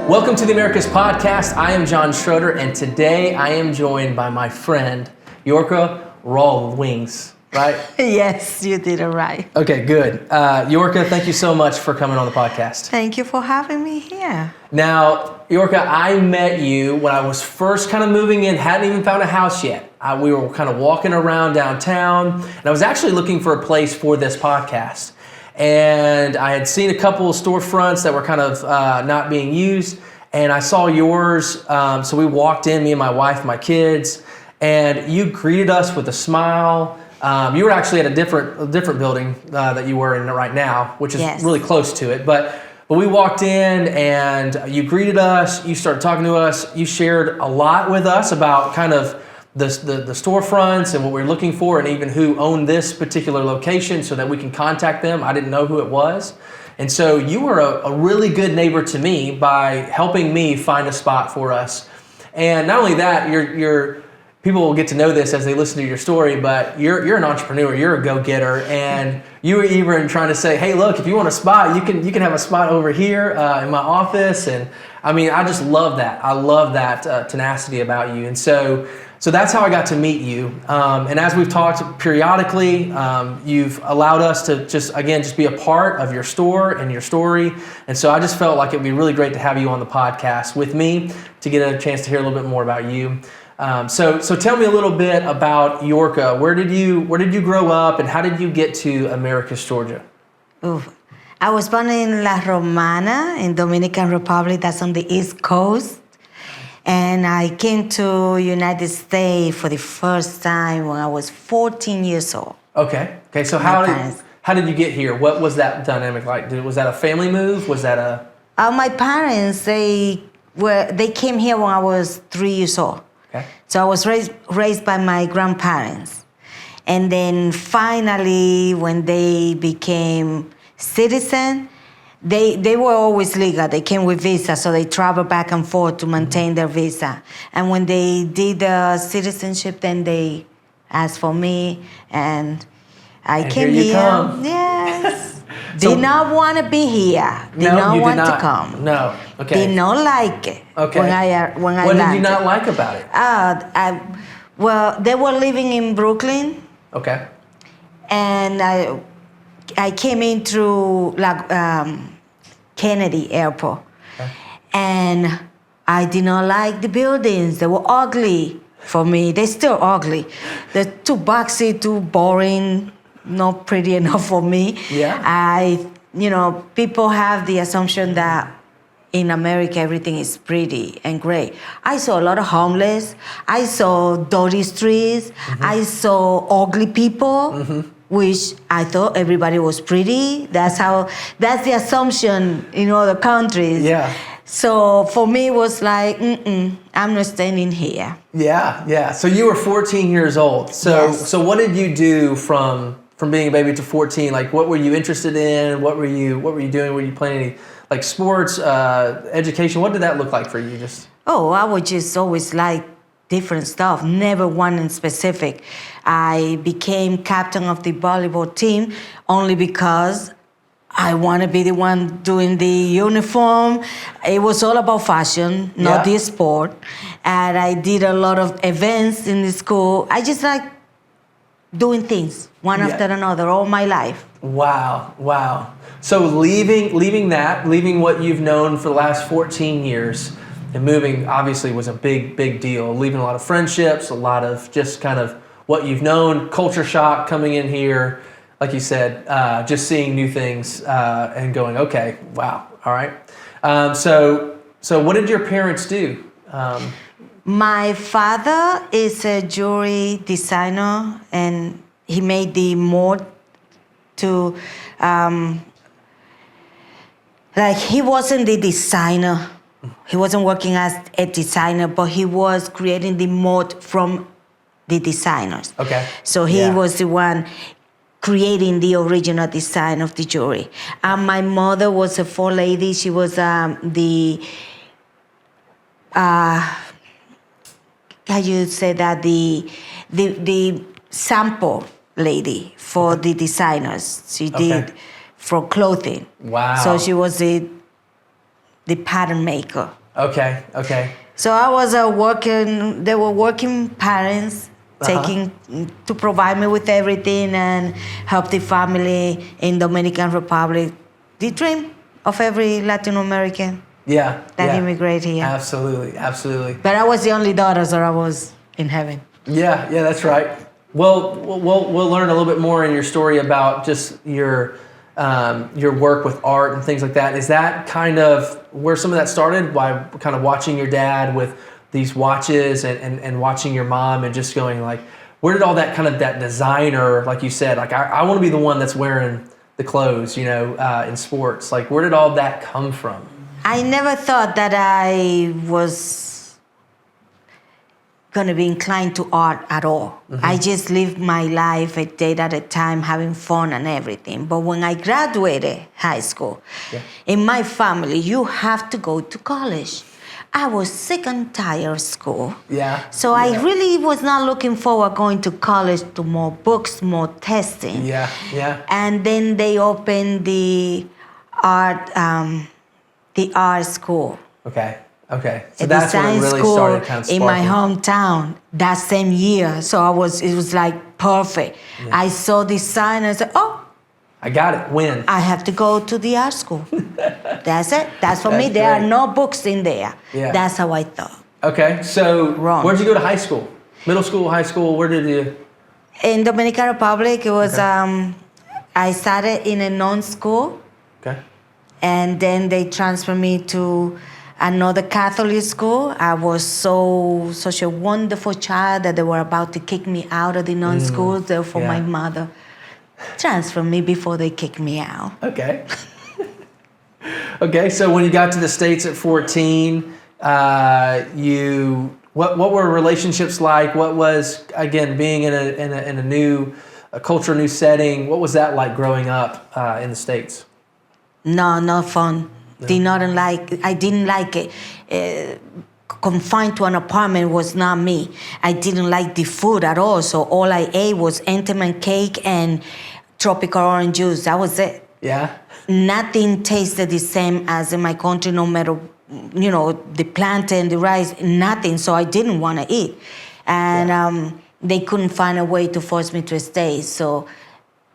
Welcome to the Americus podcast. I am John Schroeder, and today I am joined by my friend, Yorka Ralwins, right? Yes, you did it right. Okay, good. Yorka, thank you so much for coming on the podcast. Thank you for having me here. Now, Yorka, I met you when I was first kind of moving in, hadn't even found a house yet. We were kind of walking around downtown, and I was actually looking for a place for this podcast. And I had seen a couple of storefronts that were kind of not being used, and I saw yours. So we walked in, me and my wife, my kids, and you greeted us with a smile. You were actually at a different building that you were in right now, which is really close to it. But we walked in, and you greeted us. You started talking to us. You shared a lot with us about kind of the storefronts and what we're looking for, and even who owned this particular location so that we can contact them. I didn't know who it was. And so you were a really good neighbor to me by helping me find a spot for us. And not only that, you're people will get to know this as they listen to your story, but you're an entrepreneur, you're a go-getter, and you were even trying to say, hey, look, if you want a spot, you can have a spot over here in my office. And I mean, I just love that. I love that tenacity about you. And so that's how I got to meet you. And as we've talked periodically, you've allowed us to just be a part of your store and your story. And so I just felt like it'd be really great to have you on the podcast with me to get a chance to hear a little bit more about you. So tell me a little bit about Yorka. Where did you grow up, and how did you get to Americus, Georgia? I was born in La Romana in Dominican Republic. That's on the East Coast. And I came to United States for the first time when I was 14 years old. Okay. So how did you get here? What was that dynamic like? Was that a family move? Was that a... My parents, they came here when I was 3 years old. Okay. So I was raised by my grandparents. And then finally, when they became citizens, they were always legal. They came with visa, so they traveled back and forth to maintain their visa. And when they did the citizenship, then they asked for me, and I came here. Come. Yes. Did not want to be here. Did not want to come. No. Okay. Did not like it. Okay. When I What landed. did you not like about it? Well, they were living in Brooklyn. Okay. And I came in through Kennedy Airport. Okay. And I did not like the buildings. They were ugly for me. They're still ugly. They're too boxy, too boring, not pretty enough for me. Yeah. People have the assumption that in America everything is pretty and great. I saw a lot of homeless. I saw dirty streets. Mm-hmm. I saw ugly people. Mm-hmm. Which I thought everybody was pretty. That's the assumption in other countries. Yeah. So for me, it was like, I'm not standing here. Yeah. So you were 14 years old. So what did you do from being a baby to 14? Like, what were you interested in? What were you doing? Were you playing any like sports, education? What did that look like for you? I would just always like different stuff, never one in specific. I became captain of the volleyball team only because I want to be the one doing the uniform. It was all about fashion, not the sport. And I did a lot of events in the school. I just like doing things one after another all my life. Wow. So leaving what you've known for the last 14 years, and moving obviously was a big deal. Leaving a lot of friendships, a lot of just kind of what you've known, culture shock coming in here, like you said, just seeing new things and going, okay, wow, all right. So what did your parents do? My father is a jewelry designer, and he made the mold to, he wasn't the designer. He wasn't working as a designer, but he was creating the mold from the designers. Okay. So he was the one creating the original design of the jewelry. My mother was a forelady. She was the sample lady for the designers. She did for clothing. Wow. So she was the the pattern maker. Okay. Okay. So I was they were working parents, taking to provide me with everything and help the family in Dominican Republic. The dream of every Latin American Yeah. that Yeah. immigrate here. Absolutely. Absolutely. But I was the only daughter, so I was in heaven. Yeah. Yeah. That's right. Well, we'll learn a little bit more in your story about just your work with art and things like that. Is that kind of where some of that started, by kind of watching your dad with these watches and watching your mom and just going like, where did all that kind of that designer, like you said, like I want to be the one that's wearing the clothes, in sports. Like, where did all that come from? I never thought that I was going to be inclined to art at all. I just lived my life a day at a time, having fun and everything. But when I graduated high school, in my family, you have to go to college. I was sick and tired of school. Yeah. So I really was not looking forward going to college, to more books, more testing. Yeah. Yeah. And then they opened the art school. Okay. Okay. So A that's when it design really school started kind of in my sparking. hometown that same year. So it was like perfect. Yeah. I saw the sign and I said, oh, I got it. When? I have to go to the art school. That's it. That's for me. That's There are great. no books in there. Yeah. That's how I thought. Okay. So Wrong. where'd you go to high school? Middle school, high school? Where did you? In Dominican Republic, it was, I started in a non-school. Okay. And then they transferred me to another Catholic school. I was such a wonderful child that they were about to kick me out of the non-school. Therefore, my mother transferred me before they kicked me out. Okay. Okay. So when you got to the States at 14, what were relationships like? What was, again, being in a new culture, new setting? What was that like growing up in the States? No, not fun. No. I didn't like it. Confined to an apartment was not me. I didn't like the food at all. So all I ate was Entenmann cake and tropical orange juice. That was it. Yeah. Nothing tasted the same as in my country, no matter, the plantain, the rice, nothing. So I didn't want to eat. And they couldn't find a way to force me to stay. So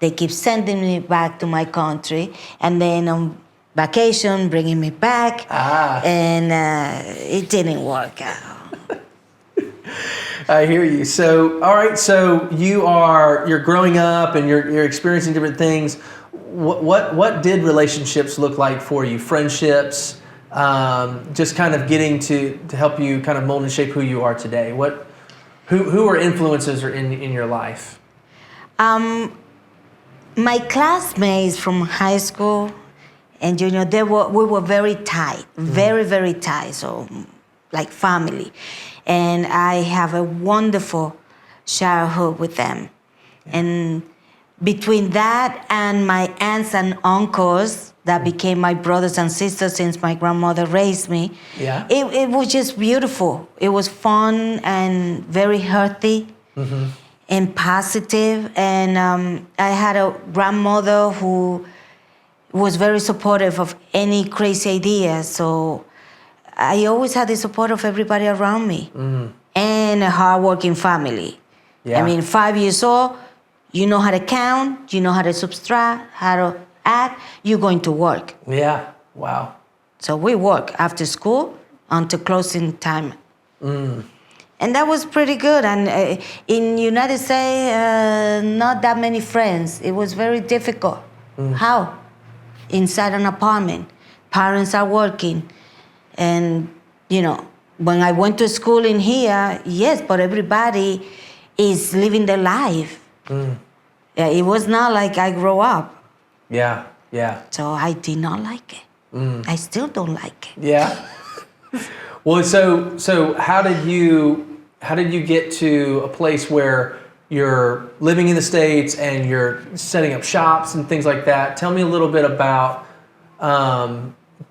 they keep sending me back to my country, and then on vacation, bringing me back, and it didn't work out. I hear you. So, all right. So you're growing up and you're experiencing different things. What did relationships look like for you? Friendships, just kind of getting to help you kind of mold and shape who you are today. Who are influences in your life? My classmates from high school and junior, we were very tight, very, very tight, so like family. And I have a wonderful childhood with them. And between that and my aunts and uncles that became my brothers and sisters since my grandmother raised me, it was just beautiful. It was fun and very healthy. And positive, and I had a grandmother who was very supportive of any crazy idea, so I always had the support of everybody around me, and a hardworking family. I mean, 5 years old, you know how to count, you know how to subtract, how to add, you're going to work. Yeah, wow. So we work after school until closing time. And that was pretty good. And in United States, not that many friends. It was very difficult. How? Inside an apartment. Parents are working. And, when I went to school in here, yes, but everybody is living their life. It was not like I grew up. Yeah, yeah. So I did not like it. I still don't like it. Yeah. Well, so how did you get to a place where you're living in the States and you're setting up shops and things like that? Tell me a little bit about,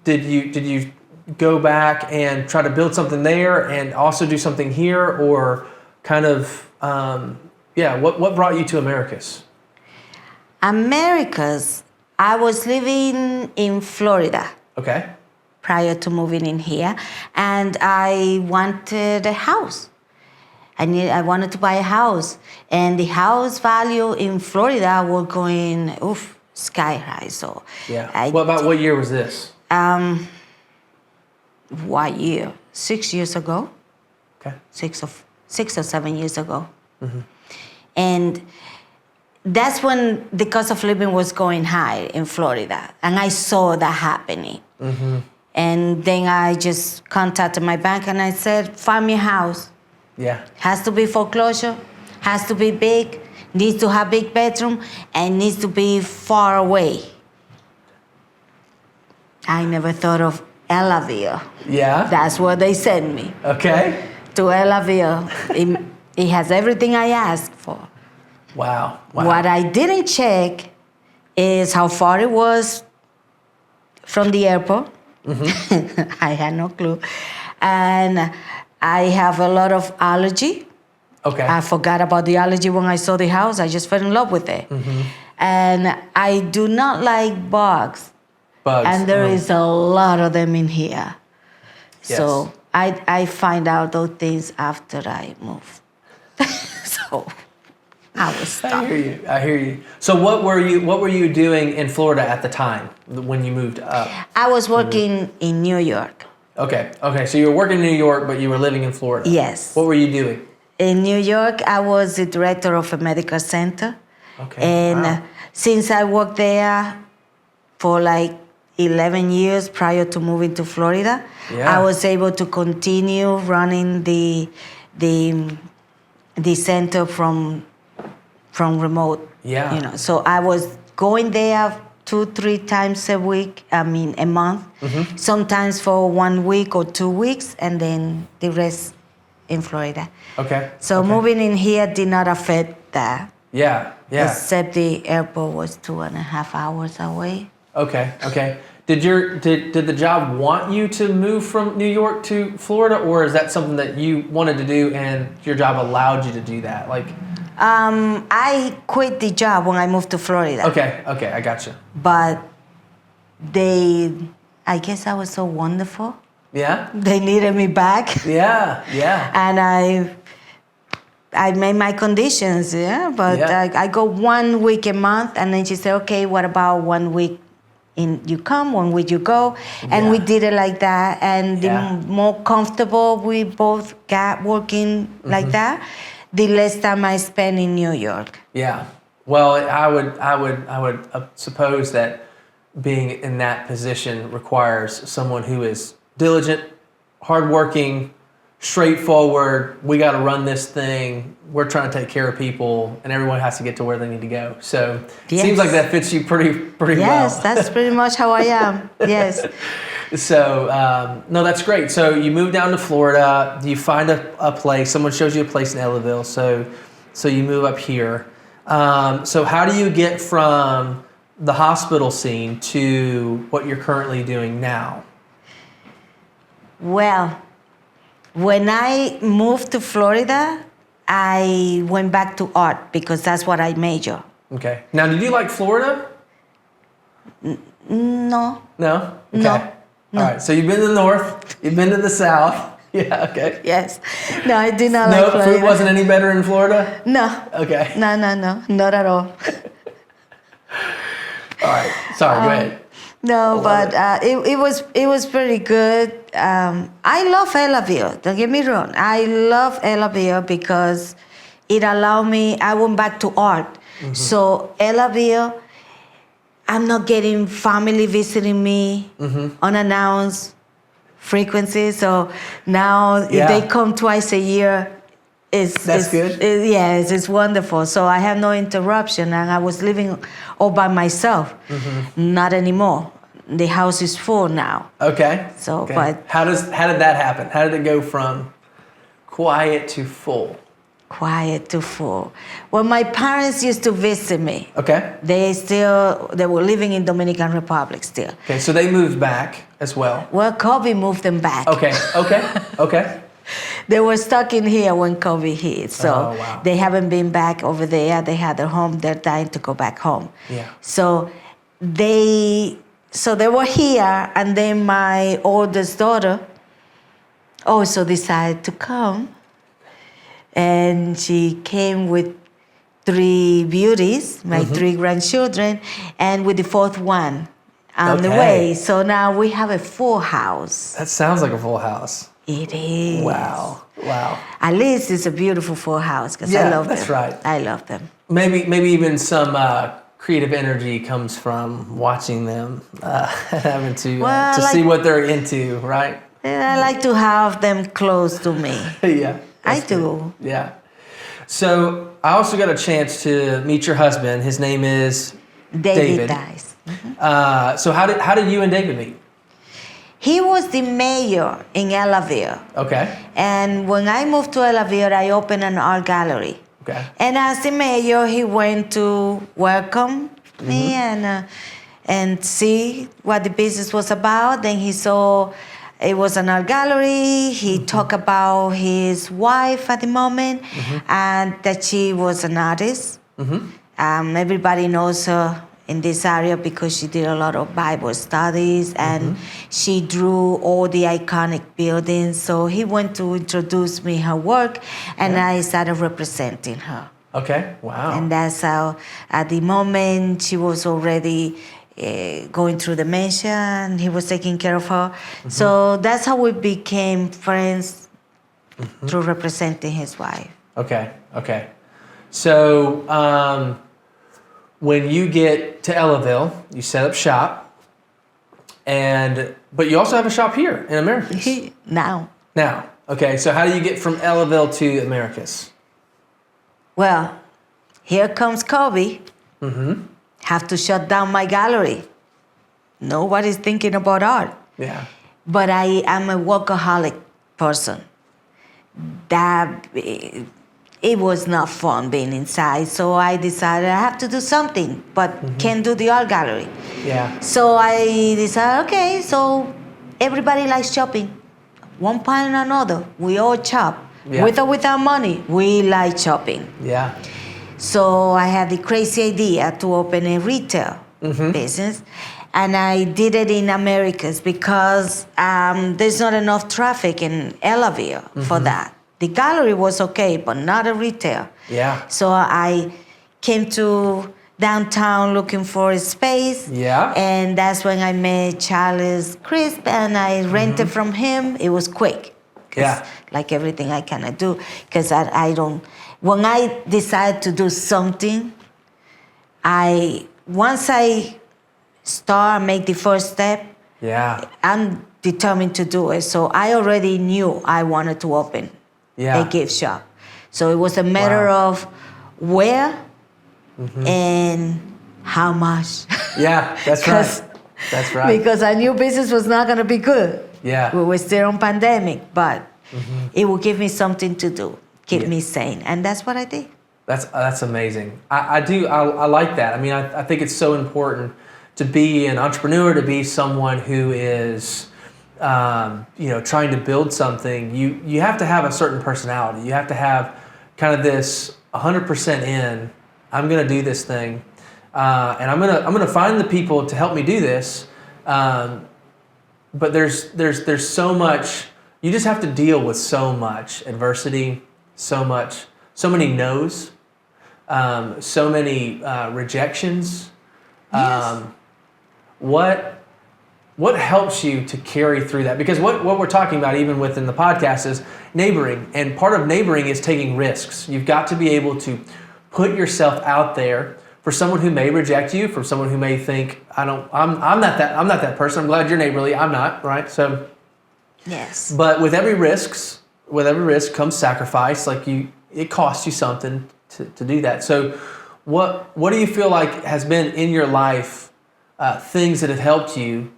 did you go back and try to build something there and also do something here, or kind of, what brought you to Americus? Americus, I was living in Florida. Okay. prior to moving in here, and I wanted a house. I wanted to buy a house, and the house value in Florida was going sky high. So Yeah. What year was this? What year? 6 years ago. Okay. 6 or 7 years ago. Mm-hmm. And that's when the cost of living was going high in Florida, and I saw that happening. Mm-hmm. And then I just contacted my bank and I said, find me a house. Yeah. Has to be foreclosure, has to be big, needs to have big bedroom, and needs to be far away. I never thought of Elaville. Yeah. That's where they sent me. Okay. To Elaville. It has everything I asked for. Wow. What I didn't check is how far it was from the airport. Mm-hmm. I had no clue. And I have a lot of allergy. Okay. I forgot about the allergy when I saw the house. I just fell in love with it. Mm-hmm. And I do not like bugs. And there is a lot of them in here. Yes. So I find out those things after I move. So I was stuck. I hear you. So what were you doing in Florida at the time when you moved up? I was working in New York. Okay. So you were working in New York, but you were living in Florida. Yes. What were you doing? In New York, I was the director of a medical center. Okay. And since I worked there for like 11 years prior to moving to Florida, I was able to continue running the center from remote. Yeah. You know, so I was going there 2-3 times a month. Mm-hmm. Sometimes for 1 week or 2 weeks, and then the rest in Florida. Okay. So moving in here did not affect that. Yeah. Except the airport was 2.5 hours away. Okay. Did the job want you to move from New York to Florida, or is that something that you wanted to do and your job allowed you to do that? I quit the job when I moved to Florida. Okay, I gotcha. But I guess I was so wonderful. Yeah? They needed me back. Yeah. And I made my conditions, but I go 1 week a month, and then she said, okay, what about 1 week you come, 1 week you go? And we did it like that, and the more comfortable we both got working like that, the less time I spent in New York. Yeah. Well, I would suppose that being in that position requires someone who is diligent, hardworking, straightforward. We got to run this thing. We're trying to take care of people, and everyone has to get to where they need to go. So it seems like that fits you pretty well. Yes, that's pretty much how I am. Yes. So no, that's great. So you moved down to Florida. You find a place. Someone shows you a place in Ellaville. So you move up here. So how do you get from the hospital scene to what you're currently doing now? Well, when I moved to Florida, I went back to art because that's what I major. Okay. Now, did you like Florida? No. No? Okay. No. All right. So you've been to the north. You've been to the south. Yeah. Okay. Yes. No, I did not like Florida. No, food wasn't any better in Florida? No. Okay. No. Not at all. All right. Sorry. Go ahead. No, but it was pretty good. I love Ellaville. Don't get me wrong. I love Ellaville because it allowed me. I went back to art. Mm-hmm. So Ellaville, I'm not getting family visiting me unannounced frequency. So now if they come twice a year, that's good. Yes, it's wonderful. So I have no interruption, and I was living all by myself. Mm-hmm. Not anymore. The house is full now. Okay. So, okay. But how did that happen? How did it go from quiet to full? Quiet to full. Well, my parents used to visit me. Okay. They were living in Dominican Republic still. Okay, so they moved back as well. Well, COVID moved them back. Okay. They were stuck in here when COVID hit, so they haven't been back over there. They had their home. They're dying to go back home. Yeah. So they So they were here, and then my oldest daughter also decided to come. And she came with 3 beauties, my 3 grandchildren, and with the 4th one on the way. So now we have a full house. That sounds like a full house. It is. Wow. At least it's a beautiful full house because I love them. That's right. I love them. Maybe even some creative energy comes from watching them, having to see what they're into, right? I like to have them close to me. Yeah. I do. Yeah. So I also got a chance to meet your husband. His name is David Dice. So how did you and David meet? He was the mayor in Elaville. Okay. And when I moved to Elaville, I opened an art gallery. Okay. And as the mayor, he went to welcome me and see what the business was about. Then he saw it was an art gallery. He talked about his wife at the moment and that she was an artist. Everybody knows her in this area because she did a lot of Bible studies and she drew all the iconic buildings. So he went to introduce me her work and I started representing her. Okay, wow. And that's how, at the moment, she was already going through dementia and he was taking care of her. So that's how we became friends through representing his wife. Okay. So when you get to Elaville, you set up shop, but you also have a shop here in Americus. Now. Okay. So how do you get from Elaville to Americus? Well, here comes Kobe. Have to shut down my gallery. Nobody's thinking about art. Yeah. But I am a workaholic person. It was not fun being inside, so I decided I have to do something, but can't do the art gallery. Yeah. So I decided, okay, so everybody likes shopping. One point or another, we all shop. Yeah. With or without money, we like shopping. Yeah. So I had the crazy idea to open a retail business. And I did it in Americus because there's not enough traffic in Elaville for that. The gallery was okay, but not a retail. Yeah. So I came to downtown looking for a space. Yeah. And that's when I met Charles Crisp and I rented from him. It was quick. Yeah. Like everything I cannot do. Because I don't, when I decide to do something, once I make the first step, I'm determined to do it. So I already knew I wanted to open a gift shop. So it was a matter of where and how much. Yeah, that's right. That's right. Because I knew business was not going to be good. Yeah. We were still on pandemic, but it would give me something to do, keep me sane. And that's what I did. That's amazing. I like that. I mean, I think it's so important to be an entrepreneur, to be someone who is, trying to build something. You have to have a certain personality. You have to have kind of this 100% in. I'm going to do this thing, and I'm gonna find the people to help me do this. But there's so much. You just have to deal with so much adversity, so many no's, so many rejections. Yes. What helps you to carry through that? Because what we're talking about, even within the podcast, is neighboring, and part of neighboring is taking risks. You've got to be able to put yourself out there for someone who may reject you, for someone who may think, I'm not that person. I'm glad you're neighborly. I'm not, right? So, yes. But with every risk comes sacrifice. It costs you something to do that. So, what do you feel like has been in your life things that have helped you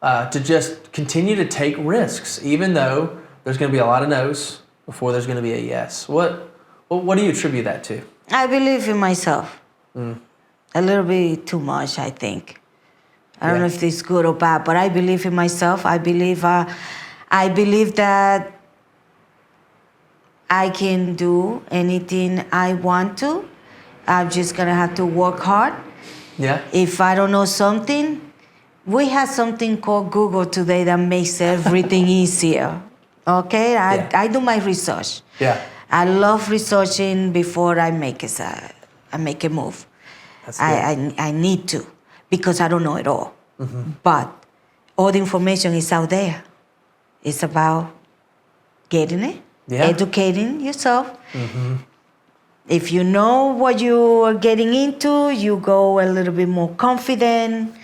to just continue to take risks, even though there's going to be a lot of no's before there's going to be a yes? What do you attribute that to? I believe in myself. A little bit too much, I think. I don't know if it's good or bad, but I believe in myself. I believe that I can do anything I want to. I'm just gonna have to work hard. Yeah. If I don't know something, We have something called Google today that makes everything easier. Okay, I do my research. Yeah. I love researching before I make a move. That's good. I need to, because I don't know it all. But all the information is out there. It's about getting it, educating yourself. If you know what you are getting into, you go a little bit more confident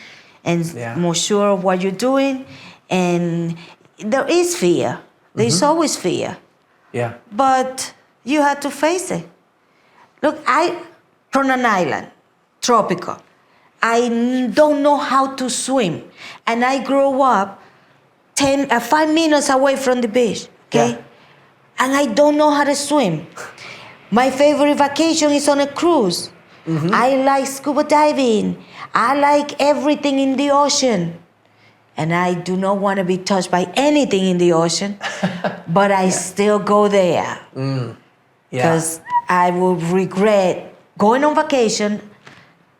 and more sure of what you're doing. And there is fear. There's always fear. Yeah. But you have to face it. Look, I from an island, tropical. I don't know how to swim. And I grew up 5 minutes away from the beach, okay? Yeah. And I don't know how to swim. My favorite vacation is on a cruise. I like scuba diving. I like everything in the ocean. And I do not want to be touched by anything in the ocean, but I still go there. Because I will regret going on vacation,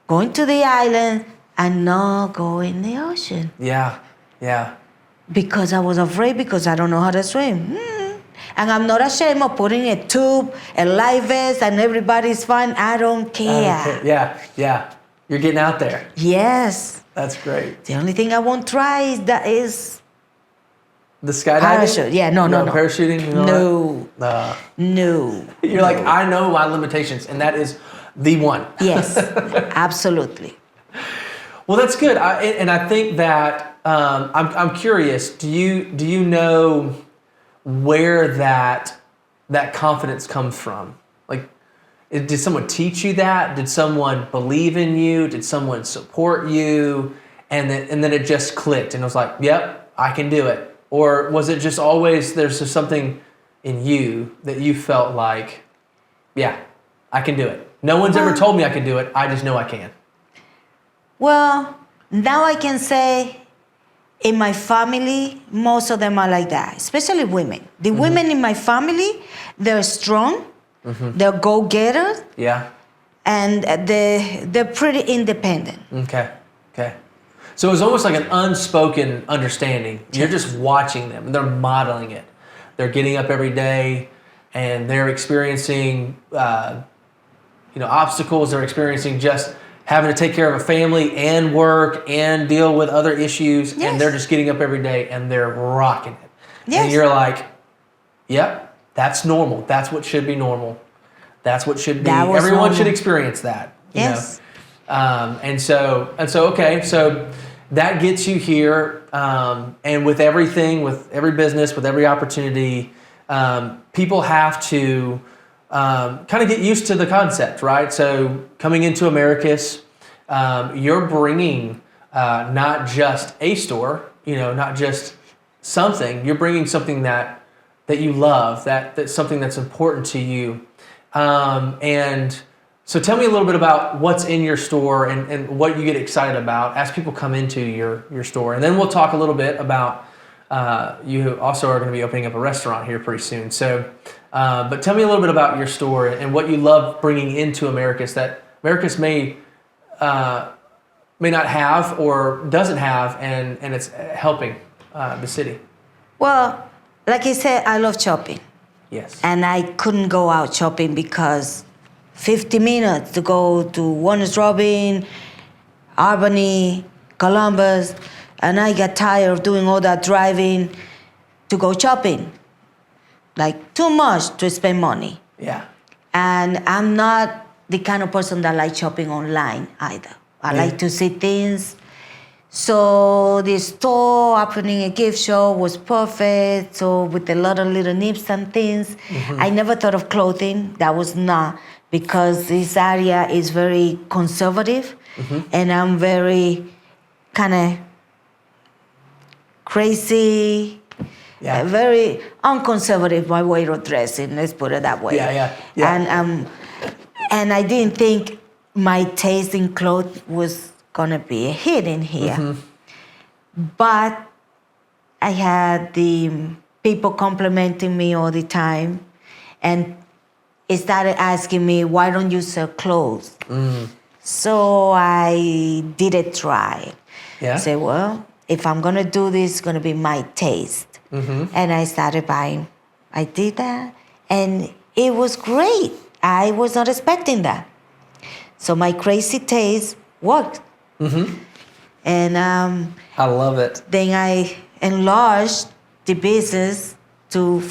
going to the island, and not going in the ocean. Yeah. Because I was afraid, because I don't know how to swim. And I'm not ashamed of putting a tube, a life vest, and everybody's fine. I don't care. Yeah. You're getting out there. Yes. That's great. The only thing I won't try is the skydiving? parachute. Yeah, no. Parachuting? You know No. You're like, I know my limitations, and that is the one. Yes, absolutely. Well, that's good. I think that I'm curious. Do you know where that confidence comes from? Like, did someone teach you that? Did someone believe in you? Did someone support you? And then it just clicked, and it was like, yep, I can do it. Or was it just always there's just something in you that you felt like, yeah, I can do it. No one's ever told me I can do it. I just know I can. Well, now I can say in my family, most of them are like that, especially women. The women in my family, they're strong, they're go-getters, and they're pretty independent. Okay. So it was almost like an unspoken understanding. You're just watching them, and they're modeling it. They're getting up every day, and they're experiencing, obstacles. They're experiencing just having to take care of a family and work and deal with other issues, and they're just getting up every day and they're rocking it. Yes. And you're like, yep, that's normal. That's what should be normal. That's what should be. Everyone normal. should experience that. You Yes. know? And so okay, so that gets you here, and with everything, with every business, with every opportunity, people have to kind of get used to the concept, right? So coming into Americus, you're bringing not just a store, not just something. You're bringing something that you love, that's something that's important to you. And so tell me a little bit about what's in your store and what you get excited about as people come into your store. And then we'll talk a little bit about you also are going to be opening up a restaurant here pretty soon. So, but tell me a little bit about your store and what you love bringing into Americus that Americus may not have or doesn't have, and it's helping the city. Well, like I said, I love shopping. Yes. And I couldn't go out shopping because 50 minutes to go to Warner's Robin, Albany, Columbus, and I got tired of doing all that driving to go shopping. Like, too much to spend money. Yeah. And I'm not the kind of person that likes shopping online either. I like to see things. So the store opening a gift shop was perfect. So with a lot of little nips and things. I never thought of clothing. That was not, because this area is very conservative, and I'm very kind of crazy, very unconservative my way of dressing. Let's put it that way. Yeah. And I didn't think my taste in clothes was gonna be a hit in here. But I had the people complimenting me all the time, and it started asking me, why don't you sell clothes? So I did a try. Yeah. I said, well, if I'm going to do this, it's going to be my taste. And I started buying. I did that, and it was great. I was not expecting that. So my crazy taste worked. And I love it. then I enlarged the business to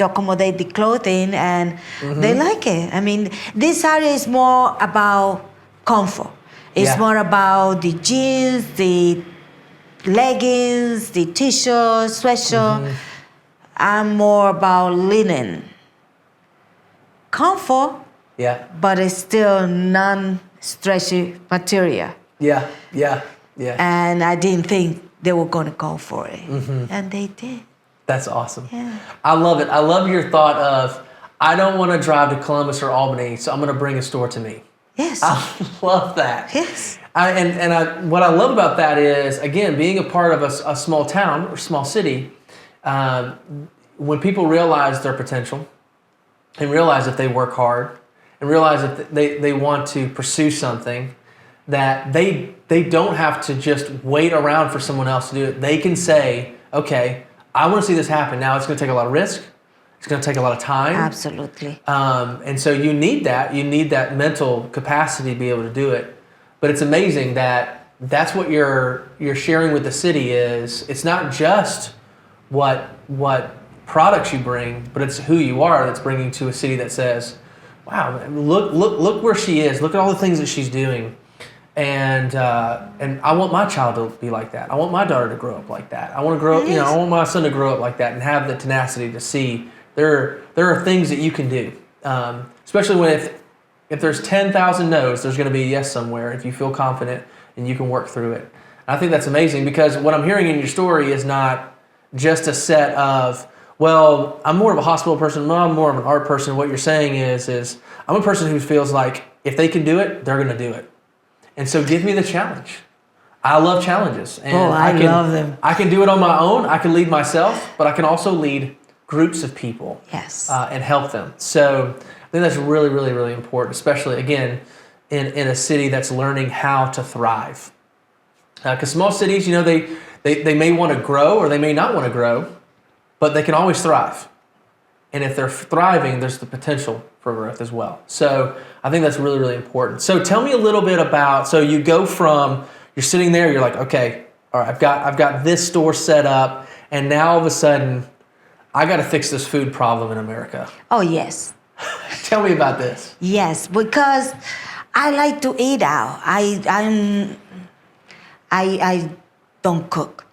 accommodate the clothing, and they like it. I mean, this area is more about comfort. It's more about the jeans, the leggings, the t-shirt, sweatshirt. I'm more about linen. Comfort, but it's still non-stretchy material. Yeah. And I didn't think they were going to go for it. And they did. That's awesome. Yeah. I love it. I love your thought of, I don't want to drive to Columbus or Albany, so I'm going to bring a store to me. Yes. I love that. Yes. What I love about that is, again, being a part of a small town or small city, when people realize their potential and realize if they work hard and realize that they want to pursue something, that they don't have to just wait around for someone else to do it. They can say, okay, I want to see this happen. Now it's going to take a lot of risk. It's going to take a lot of time. Absolutely. And so you need that. You need that mental capacity to be able to do it. But it's amazing that that's what you're sharing with the city is. It's not just what products you bring, but it's who you are that's bringing to a city that says, wow, look where she is. Look at all the things that she's doing. And I want my child to be like that. I want my daughter to grow up like that. I want to grow up, I want my son to grow up like that and have the tenacity to see there are things that you can do. Especially when if there's 10,000 no's, there's going to be a yes somewhere if you feel confident and you can work through it. And I think that's amazing because what I'm hearing in your story is not just a set of, well, I'm more of a hospital person, I'm more of an art person. What you're saying is I'm a person who feels like if they can do it, they're going to do it. And so give me the challenge. I love challenges. And I love them. I can do it on my own. I can lead myself, but I can also lead groups of people. Yes. And help them. So I think that's really, really, really important, especially, again, in a city that's learning how to thrive. Because small cities, they may want to grow or they may not want to grow, but they can always thrive. And if they're thriving, there's the potential for growth as well. So I think that's really, really important. So tell me a little bit about, so you go from, you're sitting there, you're like, okay, all right, I've got this store set up, and now all of a sudden, I got to fix this food problem in America. Oh, yes. Tell me about this. Yes, because I like to eat out. I don't cook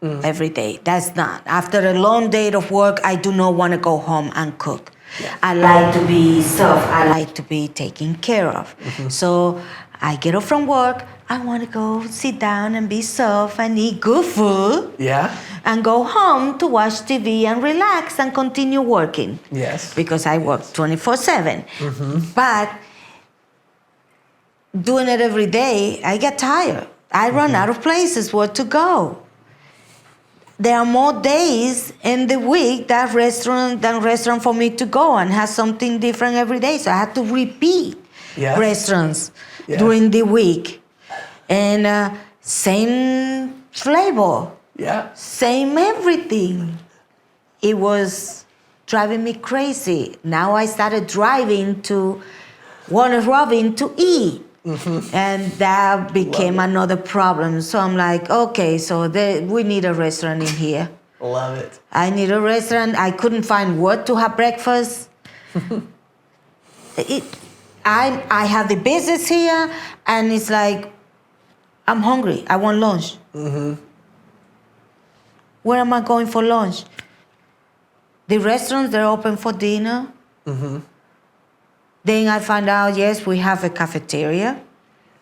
every day. That's not. After a long day of work, I do not want to go home and cook. Yeah. I like to be served. I like to be taken care of. So I get off from work. I want to go sit down and be served and eat good food. Yeah. And go home to watch TV and relax and continue working. Yes. Because I work 24/7. But doing it every day, I get tired. I run out of places where to go. There are more days in the week than restaurant for me to go and have something different every day. So I have to repeat restaurants during the week. And same flavor. Yeah. Same everything. It was driving me crazy. Now I started driving to Warner Robin to eat. And that became another problem. So I'm like, okay, so we need a restaurant in here. Love it. I need a restaurant. I couldn't find where to have breakfast. I have the business here, and it's like, I'm hungry. I want lunch. Where am I going for lunch? The restaurants, they're open for dinner. Then I found out, yes, we have a cafeteria.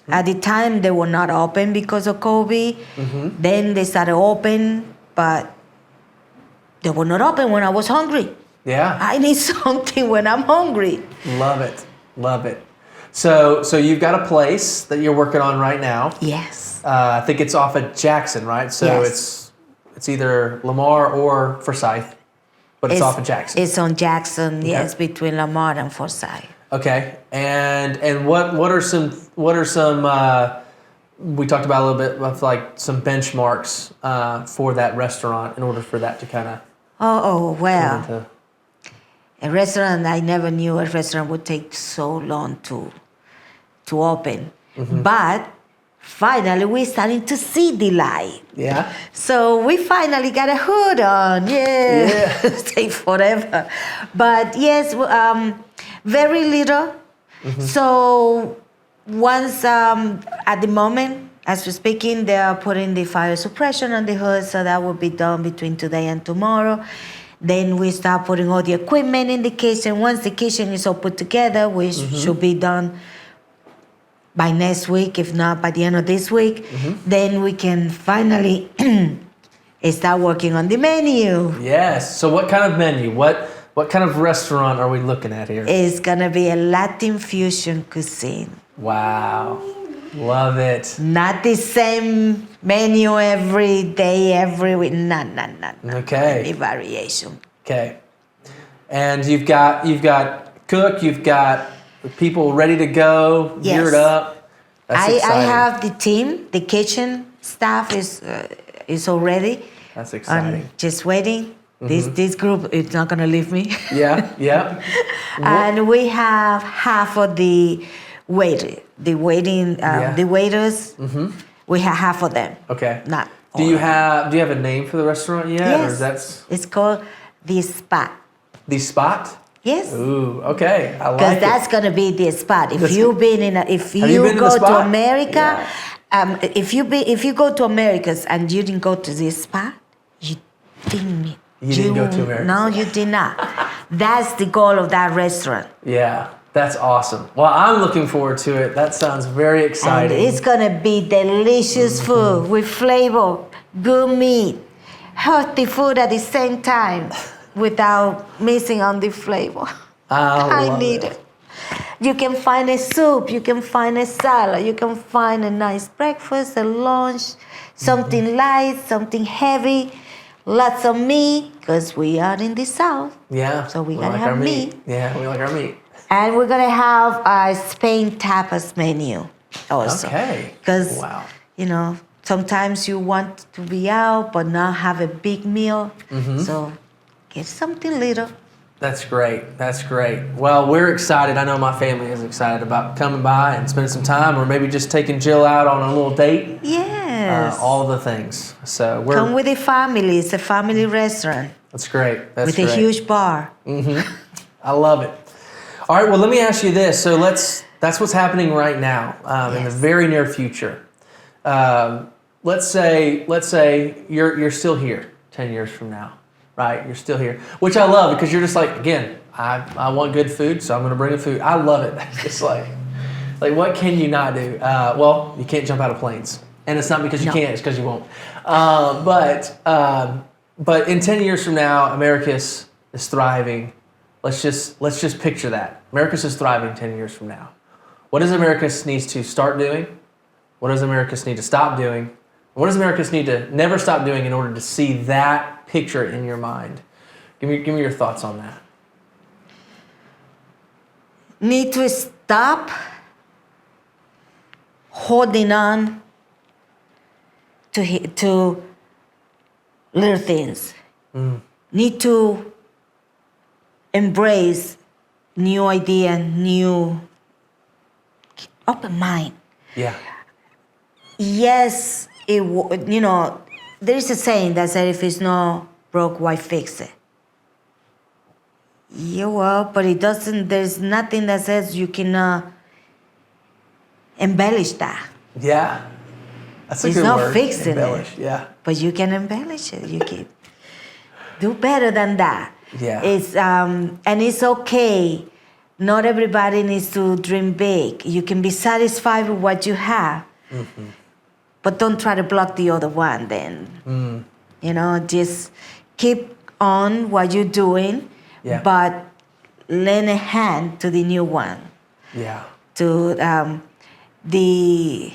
At the time, they were not open because of COVID. Then they started open, but they were not open when I was hungry. Yeah. I need something when I'm hungry. Love it. Love it. So you've got a place that you're working on right now. Yes. I think it's off of Jackson, right? So it's either Lamar or Forsyth, but it's off of Jackson. It's on Jackson, yes, between Lamar and Forsyth. Okay, and what are some we talked about a little bit of like some benchmarks for that restaurant in order for that to kind of Well, into... a restaurant, I never knew a restaurant would take so long to open. But finally, we're starting to see the light. Yeah. So we finally got a hood on. Yeah. Take forever. But yes, very little. So once, at the moment, as we're speaking, they are putting the fire suppression on the hood, so that will be done between today and tomorrow. Then we start putting all the equipment in the kitchen. Once the kitchen is all put together, which should be done by next week, if not by the end of this week, then we can finally start working on the menu. Yes. So what kind of menu? What kind of restaurant are we looking at here? It's gonna be a Latin fusion cuisine. Wow. Love it. Not the same menu every day, every week. No. Okay. Any variation. Okay. And you've got cook, you've got people ready to go, geared up. That's exciting. I have the team, the kitchen staff is already. That's exciting. Just waiting. This group is not gonna leave me. Yeah. And we have half of the waiters. We have half of them. Okay. Not. Do you have a name for the restaurant yet? Yes. Or it's called The Spot. The Spot? Yes. Ooh, okay. I like it. Because that's gonna be the spot. If you go to America, if you go to Americus and you didn't go to this spot, you didn't. You didn't go to Americus. No, you did not. That's the goal of that restaurant. Yeah, that's awesome. Well, I'm looking forward to it. That sounds very exciting. And it's gonna be delicious food with flavor, good meat, healthy food at the same time, without missing on the flavor. I need it. You can find a soup, you can find a salad, you can find a nice breakfast, a lunch, something light, something heavy, lots of meat, because we are in the South. Yeah. So we gotta have meat. Yeah, we like our meat. And we're gonna have a Spain tapas menu also. Okay. Because, sometimes you want to be out but not have a big meal. So get something little. That's great. Well, we're excited. I know my family is excited about coming by and spending some time, or maybe just taking Jill out on a little date. Yes. All the things. So come with the family. It's a family restaurant. That's great. That's with great. a huge bar. I love it. All right. Well, let me ask you this. So that's what's happening right now in the very near future. Let's say you're still here 10 years from now. Right, you're still here, which I love because you're just like, again, I want good food, so I'm gonna bring the food. I love it. It's like what can you not do? Well, you can't jump out of planes, and it's not because you can't; it's because you won't. But in 10 years from now, Americus is thriving. Let's just picture that. Americus is thriving 10 years from now. What does Americus need to start doing? What does Americus need to stop doing? What does Americus need to never stop doing in order to see that picture in your mind? Give me your thoughts on that. Need to stop holding on to little things. Need to embrace new idea, new open mind. Yeah. Yes. There is a saying that says, if it's not broke, why fix it? Yeah, well, but it doesn't, there's nothing that says you cannot embellish that. Yeah. That's a good word. It's not fixing embellish. it. Yeah. But you can embellish it. You can do better than that. Yeah. And it's okay. Not everybody needs to dream big. You can be satisfied with what you have. But don't try to block the other one then. Just keep on what you're doing, but lend a hand to the new one. Yeah. To the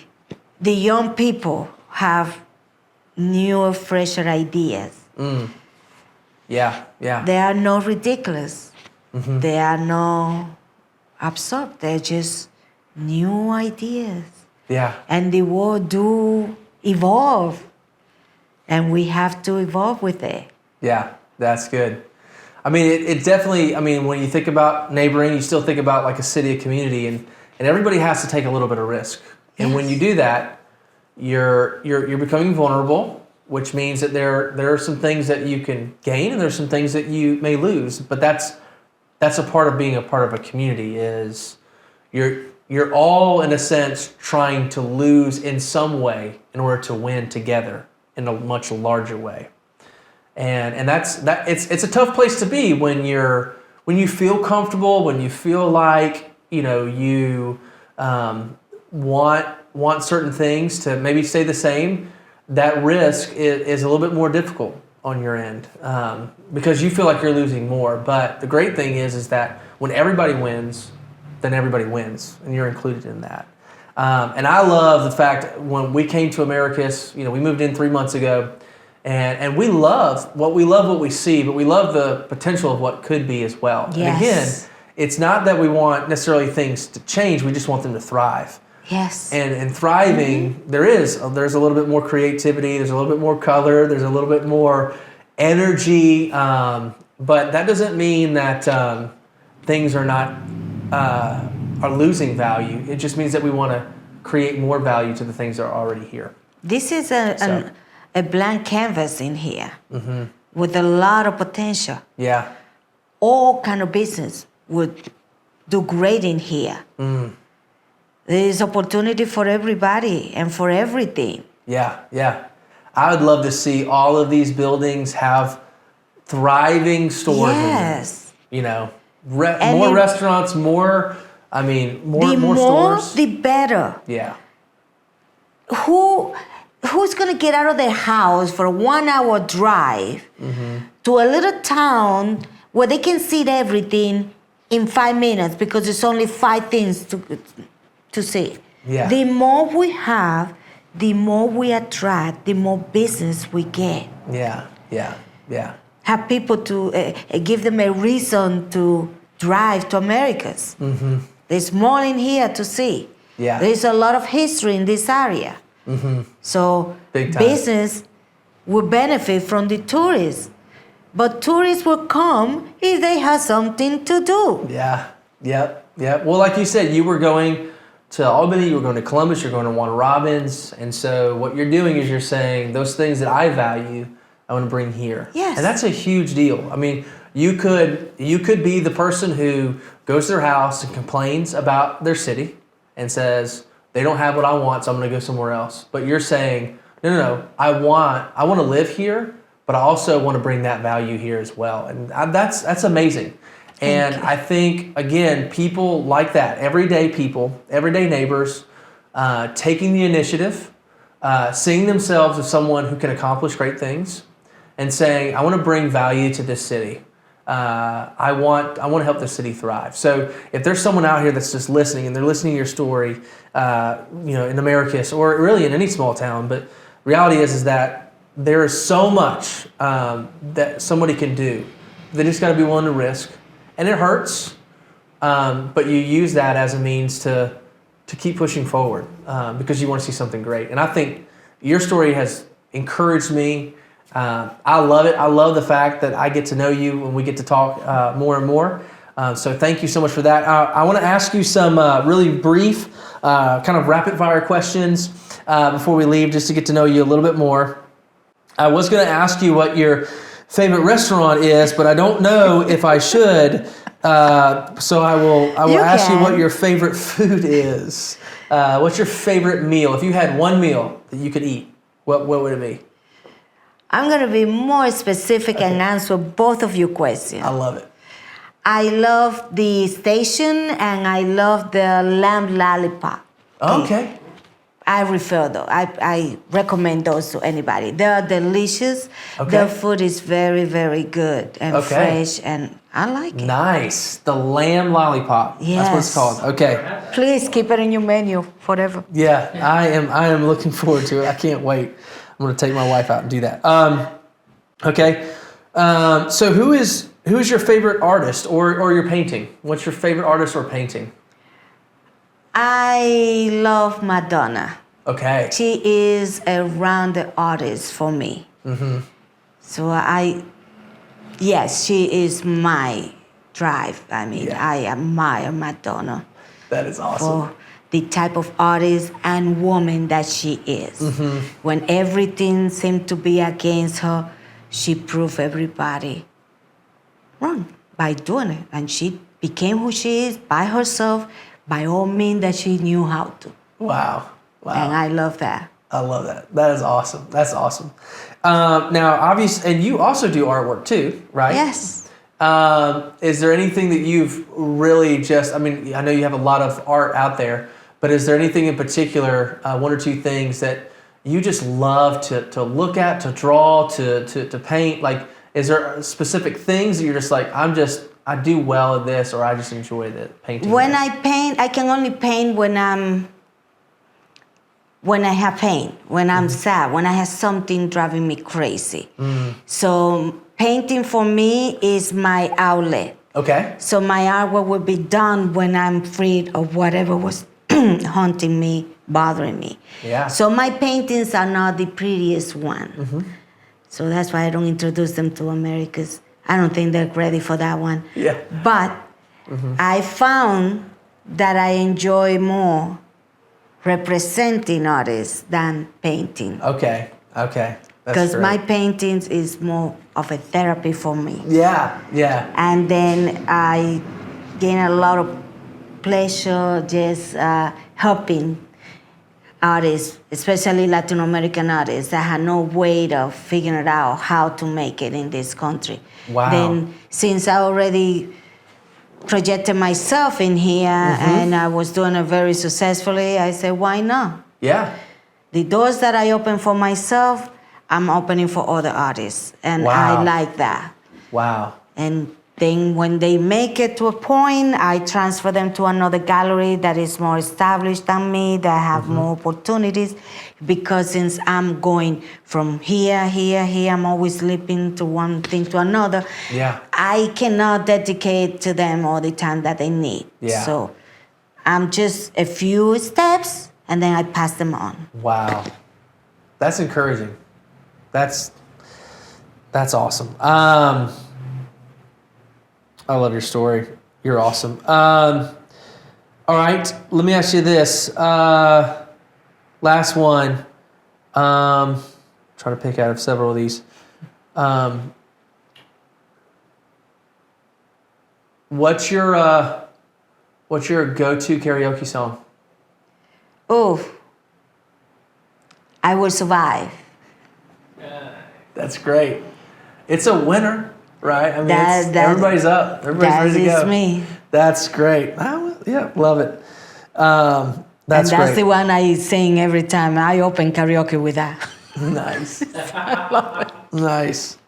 young people have newer, fresher ideas. Yeah. They are not ridiculous. They are not absurd. They're just new ideas. Yeah. And the world do evolve. And we have to evolve with it. Yeah, that's good. I mean, it definitely, I mean, when you think about neighboring, you still think about like a city, a community, and everybody has to take a little bit of risk. And when you do that, you're becoming vulnerable, which means that there are some things that you can gain and there's some things that you may lose. But that's a part of being a part of a community is you're all in a sense trying to lose in some way in order to win together in a much larger way. And it's a tough place to be when you feel comfortable, when you feel like you want certain things to maybe stay the same. That risk is a little bit more difficult on your end because you feel like you're losing more. But the great thing is that when everybody wins, then everybody wins, and you're included in that. And I love the fact when we came to Americus, we moved in 3 months ago. And we love what we see, but we love the potential of what could be as well. Yes. And again, it's not that we want necessarily things to change, we just want them to thrive. Yes. And thriving, there's a little bit more creativity, there's a little bit more color, there's a little bit more energy, but that doesn't mean that things are not are losing value. It just means that we want to create more value to the things that are already here. This is a blank canvas in here with a lot of potential. Yeah. All kind of business would do great in here. There is opportunity for everybody and for everything. Yeah. I would love to see all of these buildings have thriving stores. Yes. In them. More restaurants, more stores. The better. Yeah. Who's going to get out of their house for a 1 hour drive to a little town where they can see everything in 5 minutes because there's only 5 things to see? Yeah. The more we have, the more we attract, the more business we get. Yeah. Have people to give them a reason to drive to Americas. There's more in here to see. Yeah. There's a lot of history in this area. So business will benefit from the tourists. But tourists will come if they have something to do. Yeah. Well, like you said, you were going to Albany, you were going to Columbus, you're going to Ralwins. And so what you're doing is you're saying those things that I value, I want to bring here. Yes. And that's a huge deal. I mean, you could be the person who goes to their house and complains about their city and says, they don't have what I want, so I'm going to go somewhere else. But you're saying, no, I want to live here, but I also want to bring that value here as well. And that's amazing. And I think, again, people like that, everyday people, everyday neighbors, taking the initiative, seeing themselves as someone who can accomplish great things, and saying, I want to bring value to this city. I want to help the city thrive. So if there's someone out here that's just listening and they're listening to your story, in Americus or really in any small town, but reality is that there is so much that somebody can do. They just got to be willing to risk, and it hurts, but you use that as a means to keep pushing forward because you want to see something great. And I think your story has encouraged me. I love it. I love the fact that I get to know you when we get to talk more and more. So thank you so much for that. I want to ask you some really brief, kind of rapid fire questions before we leave, just to get to know you a little bit more. I was going to ask you what your favorite restaurant is, but I don't know if I should. So I will ask you what your favorite food is. What's your favorite meal? If you had one meal that you could eat, what would it be? I'm going to be more specific and answer both of your questions. I love it. I love the station and I love the lamb lollipop. Okay. I recommend those to anybody. They are delicious. Okay. Their food is very, very good and fresh, and I like it. Nice. The lamb lollipop. Yes. That's what it's called. Okay. Please keep it in your menu forever. Yeah, I am looking forward to it. I can't wait. I'm going to take my wife out and do that. Okay. So who is your favorite artist or your painting? What's your favorite artist or painting? I love Madonna. Okay. She is a rounded artist for me. Mm-hmm. So yes, she is my drive. I mean, Yeah. I admire Madonna That is awesome. for the type of artist and woman that she is. Mm-hmm. When everything seemed to be against her, she proved everybody wrong by doing it. And she became who she is by herself, by all means that she knew how to. Wow. Wow. And I love that. I love that. That is awesome. That's awesome. Now, obviously, and you also do artwork too, right? Yes. Is there anything that you've really just, I mean, I know you have a lot of art out there, but is there anything in particular, one or two things that you just love to look at, to draw, to paint? Like, is there specific things that you're just like, I do well at this, or I just enjoy the painting? When I paint, I can only paint when I have pain, when I'm sad, when I have something driving me crazy. So painting for me is my outlet. Okay. So my artwork will be done when I'm freed of whatever was haunting me, bothering me. Yeah. So my paintings are not the prettiest one. Mm-hmm. So that's why I don't introduce them to Americus. I don't think they're ready for that one. Yeah. But I found that I enjoy more representing artists than painting. Okay. Okay. Because my paintings is more of a therapy for me. Yeah. Yeah. And then I gain a lot of pleasure just helping artists, especially Latin American artists that had no way of figuring out how to make it in this country. Wow. Then since I already projected myself in here and I was doing it very successfully, I said, why not? Yeah. The doors that I open for myself, I'm opening for other artists. And Wow. I like that. Wow. And then when they make it to a point, I transfer them to another gallery that is more established than me, that have more opportunities. Because since I'm going from here, I'm always leaping to one thing to another. Yeah. I cannot dedicate to them all the time that they need. Yeah. So I'm just a few steps, and then I pass them on. Wow. That's encouraging. That's awesome. I love your story. You're awesome. All right, let me ask you this. Last one. Try to pick out of several of these. What's your go-to karaoke song? Oh, I Will Survive. That's great. It's a winner, right? I mean, everybody's up. Everybody's ready to go. That is me. That's great. Yeah, love it. That's great. The great. one I sing every time. I open karaoke with that. Nice. I love it. Nice.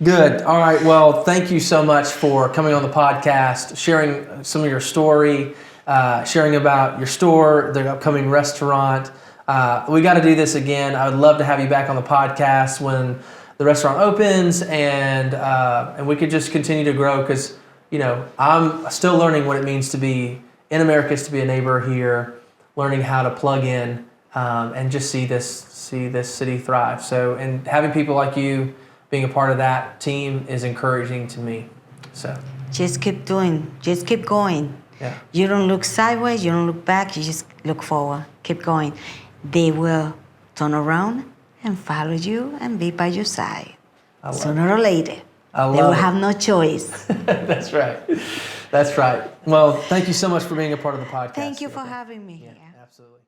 Good. All right. Well, thank you so much for coming on the podcast, sharing some of your story, sharing about your store, the upcoming restaurant. We got to do this again. I would love to have you back on the podcast when the restaurant opens, and we could just continue to grow, because I'm still learning what it means to be in Americus, to be a neighbor here, learning how to plug in and just see this city thrive. So, and having people like you being a part of that team is encouraging to me. So just keep doing. Just keep going. Yeah. You don't look sideways. You don't look back. You just look forward. Keep going. They will turn around and follow you and be by your side. Sooner or later. They will have no choice. That's right. That's right. Well, thank you so much for being a part of the podcast. Thank you for having me here. Absolutely.